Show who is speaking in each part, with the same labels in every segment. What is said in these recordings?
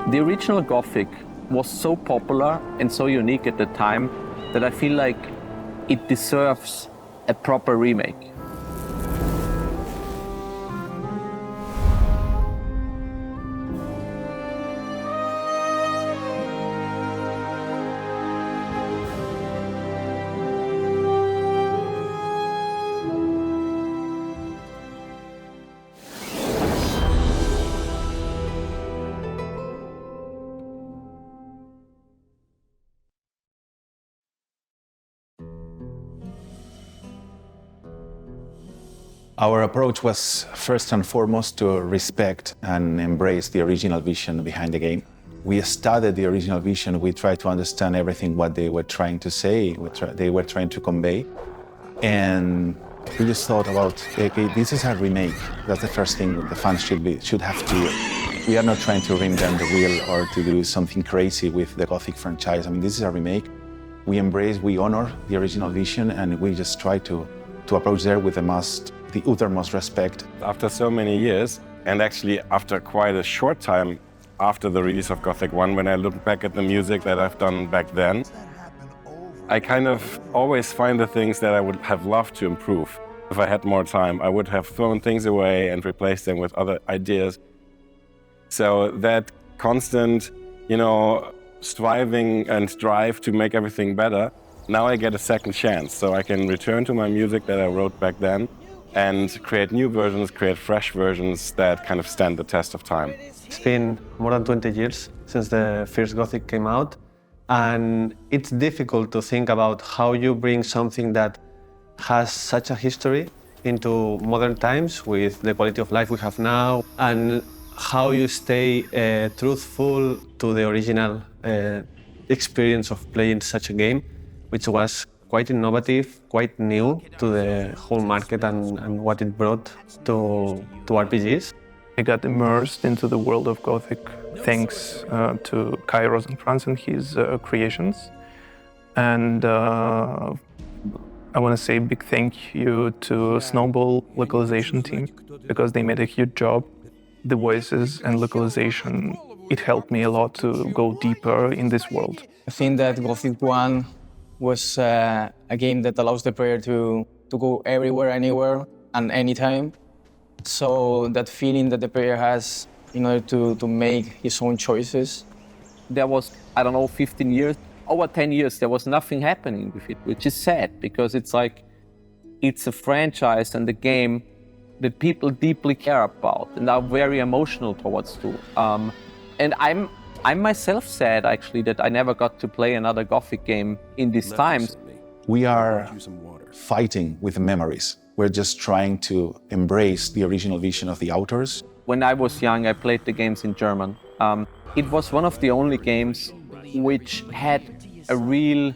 Speaker 1: The original Gothic was so popular and so unique at the time that I feel like it deserves a proper remake.
Speaker 2: Our approach was first and foremost to respect and embrace the original vision behind the game. We studied the original vision, we tried to understand everything what they were trying to say, they were trying to convey. And we just thought about, okay, this is a remake. That's the first thing the fans should have to do. We are not trying to reinvent the wheel or to do something crazy with the Gothic franchise. I mean, this is a remake. We embrace, we honor the original vision, and we just try to approach there with the uttermost respect.
Speaker 3: After so many years, and actually after quite a short time after the release of Gothic 1, when I look back at the music that I've done back then, I kind of always find the things that I would have loved to improve. If I had more time, I would have thrown things away and replaced them with other ideas. So that constant, striving and drive to make everything better, now I get a second chance. So I can return to my music that I wrote back then and create new versions, create fresh versions that kind of stand the test of time.
Speaker 4: It's been more than 20 years since the first Gothic came out, and it's difficult to think about how you bring something that has such a history into modern times with the quality of life we have now, and how you stay truthful to the original experience of playing such a game, which was quite innovative, quite new to the whole market and what it brought to RPGs.
Speaker 5: I got immersed into the world of Gothic thanks to Kai Rosenfranz and his creations. And I want to say a big thank you to Snowball localization team, because they made a huge job. The voices and localization, it helped me a lot to go deeper in this world.
Speaker 6: I think that Gothic 1 was a game that allows the player to go everywhere, anywhere, and anytime. So that feeling that the player has in order to make his own choices.
Speaker 1: There was, 15 years, over 10 years, there was nothing happening with it, which is sad, because it's a franchise and a game that people deeply care about and are very emotional towards too. And I'm myself sad, actually, that I never got to play another Gothic game in these times.
Speaker 2: We are fighting with memories. We're just trying to embrace the original vision of the authors.
Speaker 1: When I was young, I played the games in German. It was one of the only games which had a real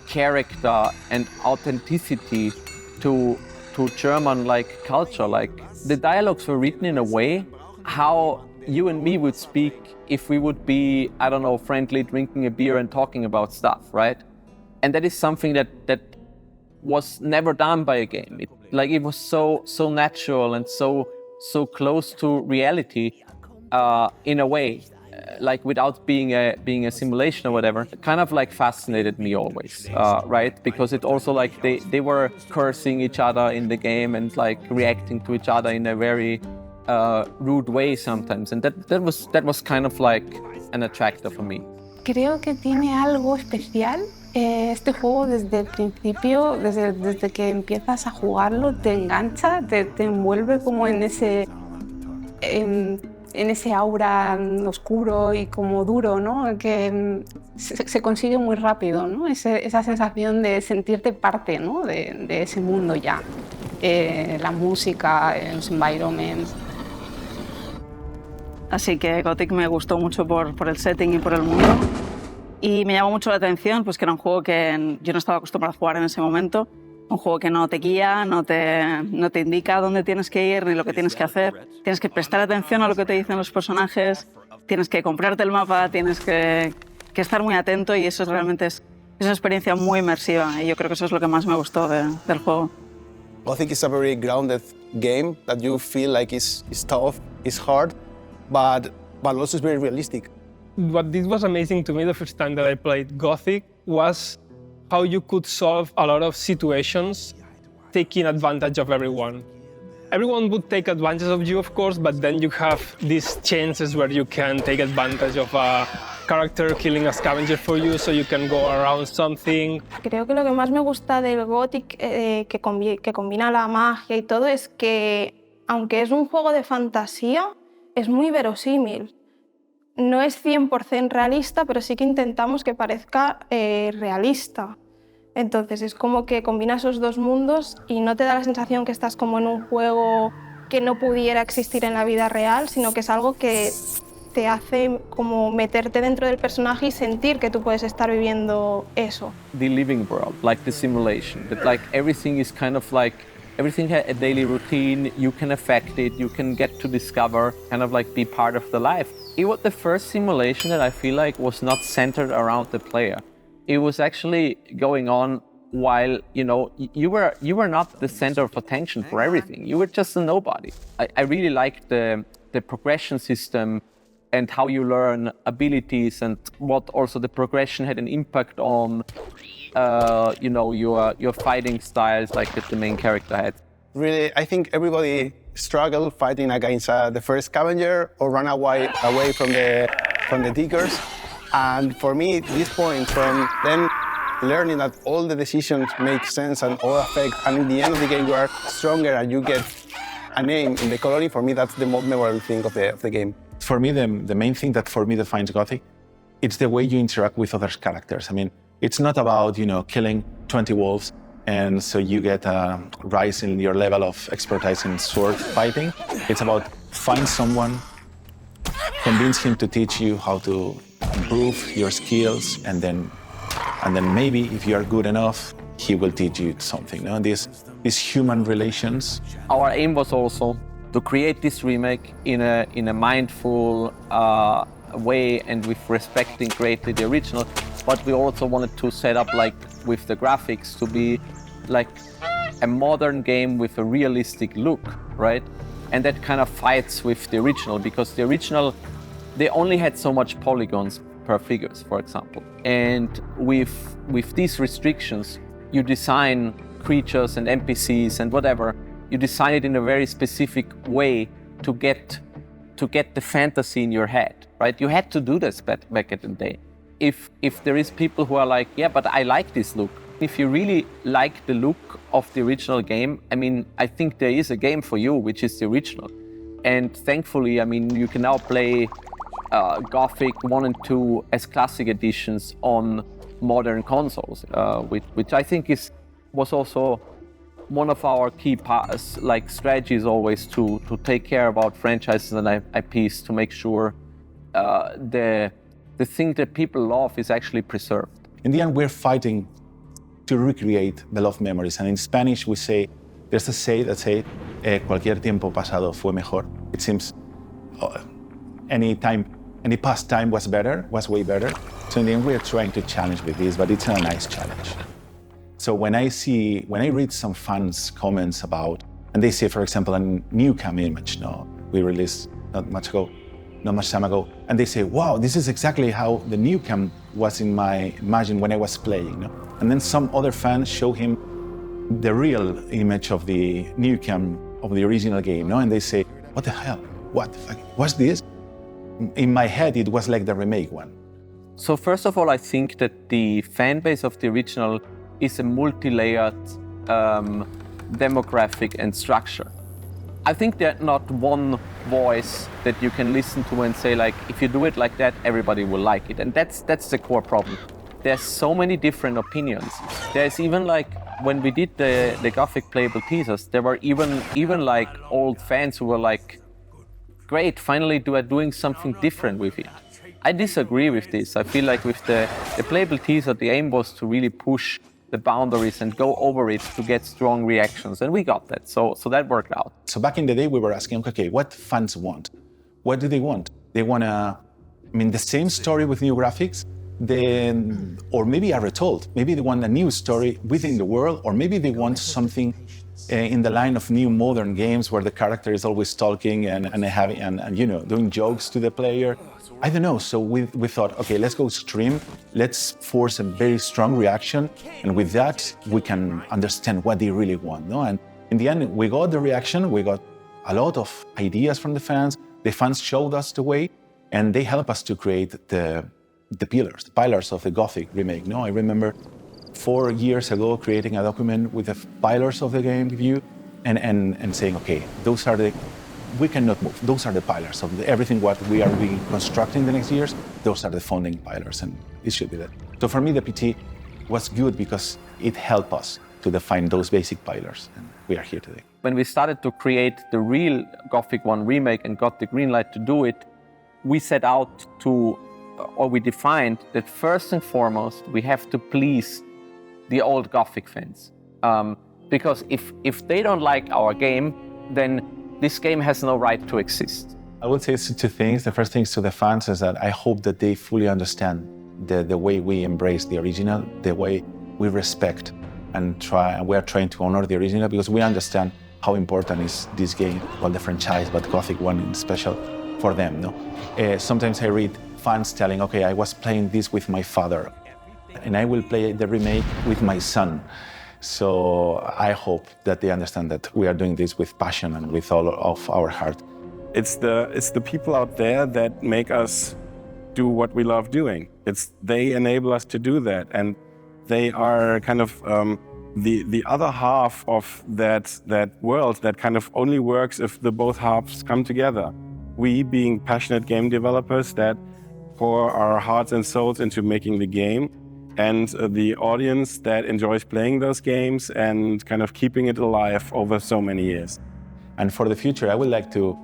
Speaker 1: character and authenticity to German culture. The dialogues were written in a way how you and me would speak if we would be, friendly, drinking a beer and talking about stuff, right? And that is something that was never done by a game. It was so natural and so close to reality in a way, without being a simulation or whatever. It kind of fascinated me always, right? Because it also they were cursing each other in the game and reacting to each other in a very rude way sometimes, and that was kind of an attractor for me.
Speaker 7: Creo que tiene algo especial este juego desde el principio, desde que empiezas a jugarlo, te engancha, te envuelve como en ese aura oscuro y como duro, ¿no? Que se consigue muy rápido, ¿no? Esa sensación de sentirte parte, ¿no? de ese mundo ya. La música, los environments.
Speaker 8: Así que Gothic me gustó mucho por el setting y por el mundo. Y me llamó mucho la atención, pues que era un juego que yo no estaba acostumbrada a jugar en ese momento. Un juego que no te guía, no te indica dónde tienes que ir ni lo que tienes que hacer. Tienes que prestar atención a lo que te dicen los personajes, tienes que comprarte el mapa, tienes que estar muy atento, y eso realmente es una experiencia muy inmersiva, y yo creo que eso es lo que más me gustó del juego.
Speaker 9: Gothic is a very grounded game that you feel like is tough, is hard, but also it's very realistic.
Speaker 10: what this was amazing to me the first time that I played Gothic was how you could solve a lot of situations taking advantage of everyone. Everyone would take advantage of you, of course, but then you have these chances where you can take advantage of a character killing a scavenger for you, so you can go around something.
Speaker 11: Creo que lo que más me gusta del Gothic, que combina la magia y todo, es que, aunque es un juego de fantasía, es muy verosímil. No es 100% realista, pero sí que intentamos que parezca realista. Entonces es como que combina esos dos mundos y no te da la sensación que estás como en un juego que no pudiera existir en la vida real, sino que es algo que te hace como meterte dentro del personaje y sentir que tú puedes estar viviendo eso.
Speaker 1: The living world, like the simulation, that like everything is kind of like, everything has a daily routine, you can affect it, you can get to discover, kind of like be part of the life. It was the first simulation that I feel like was not centered around the player. It was actually going on while, you know, you were not the center of attention for everything. You were just a nobody. I really liked the progression system and how you learn abilities and what also the progression had an impact on, you know, your fighting styles like that the main character had.
Speaker 9: Really, I think everybody struggled fighting against the first scavenger or run away from the diggers. And for me, this point from then learning that all the decisions make sense and all affect, and in the end of the game you are stronger and you get a name in the colony, for me that's the most memorable thing of the game.
Speaker 2: For me, the main thing that for me defines Gothic, it's the way you interact with other characters. I mean, it's not about, you know, killing 20 wolves and so you get a rise in your level of expertise in sword fighting. It's about find someone, convince him to teach you how to improve your skills, and then maybe if you are good enough, he will teach you something. No? These human relations.
Speaker 1: Our aim was also to create this remake in a mindful way and with respecting greatly the original, but we also wanted to set up like with the graphics to be like a modern game with a realistic look, right? And that kind of fights with the original, because the original, they only had so much polygons per figures, for example. And with these restrictions, you design creatures and NPCs and whatever, you design it in a very specific way to get the fantasy in your head, right? You had to do this back in the day. If there is people who are like, yeah, but I like this look. If you really like the look of the original game, I mean, I think there is a game for you, which is the original. And thankfully, I mean, you can now play Gothic 1 and 2 as classic editions on modern consoles, which I think was also one of our key strategies always to take care about franchises and IPs to make sure the thing that people love is actually preserved.
Speaker 2: In the end, we're fighting to recreate the love memories. And in Spanish, we say, there's a say that says, cualquier tiempo pasado fue mejor. It seems any past time was way better. So in the end, we're trying to challenge with this, but it's a nice challenge. So when I read some fans' comments about, and they say, for example, a new cam image, we released not much time ago, and they say, wow, this is exactly how the new cam was in my Immersion when I was playing. And then some other fans show him the real image of the new cam of the original game, and they say, what the hell? What the fuck? What's this? In my head, it was like the remake one.
Speaker 1: So first of all, I think that the fan base of the original is a multi-layered demographic and structure. I think there's not one voice that you can listen to and say, like, if you do it like that, everybody will like it. And that's the core problem. There's so many different opinions. There's even like, when we did the Gothic playable teasers, there were even like old fans who were like, great, finally doing something different with it. I disagree with this. I feel like with the playable teaser, the aim was to really push the boundaries and go over it to get strong reactions, and we got that. So that worked out.
Speaker 2: So back in the day, we were asking, okay, what fans want? What do they want? They want the same story with new graphics, or maybe are retold. Maybe they want a new story within the world, or maybe they want something in the line of new modern games where the character is always talking and doing jokes to the player. I don't know. So we thought, okay, let's go extreme. Let's force a very strong reaction, and with that we can understand what they really want. No? And in the end, we got the reaction. We got a lot of ideas from the fans. The fans showed us the way, and they helped us to create the pillars of the Gothic remake. No, I remember 4 years ago creating a document with the pillars of the game view and saying, okay, we cannot move. Those are the pillars of everything what we are reconstructing the next years. Those are the founding pillars, and it should be that. So for me, the PT was good because it helped us to define those basic pillars, and we are here today.
Speaker 1: When we started to create the real Gothic 1 remake and got the green light to do it, we set out we defined that first and foremost, we have to please the old Gothic fans. Because if they don't like our game, then this game has no right to exist.
Speaker 2: I would say two things. The first thing to the fans is that I hope that they fully understand the way we embrace the original, the way we respect and we are trying to honor the original, because we understand how important is this game, well, the franchise, but Gothic 1 in special for them. No? Sometimes I read fans telling, okay, I was playing this with my father, and I will play the remake with my son. So I hope that they understand that we are doing this with passion and with all of our heart.
Speaker 3: It's the people out there that make us do what we love doing. They enable us to do that, and they are kind of the other half of that world that kind of only works if the both halves come together. We, being passionate game developers that pour our hearts and souls into making the game, and the audience that enjoys playing those games and kind of keeping it alive over so many years.
Speaker 2: And for the future, I would like to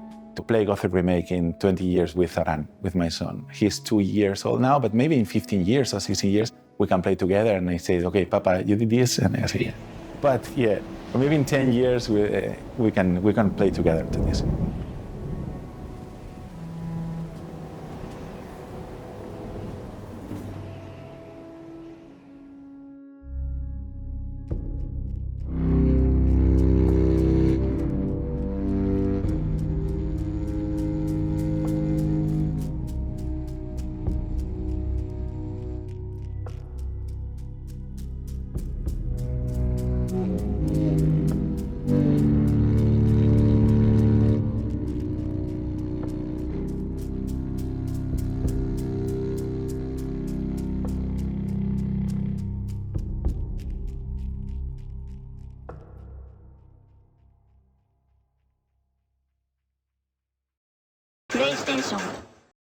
Speaker 2: play Gothic Remake in 20 years with Aran, with my son. He's 2 years old now, but maybe in 15 years or 16 years, we can play together, and I say, okay, Papa, you did this, and I say, yeah. But yeah, or maybe in 10 years, we can play together to this.
Speaker 12: PlayStation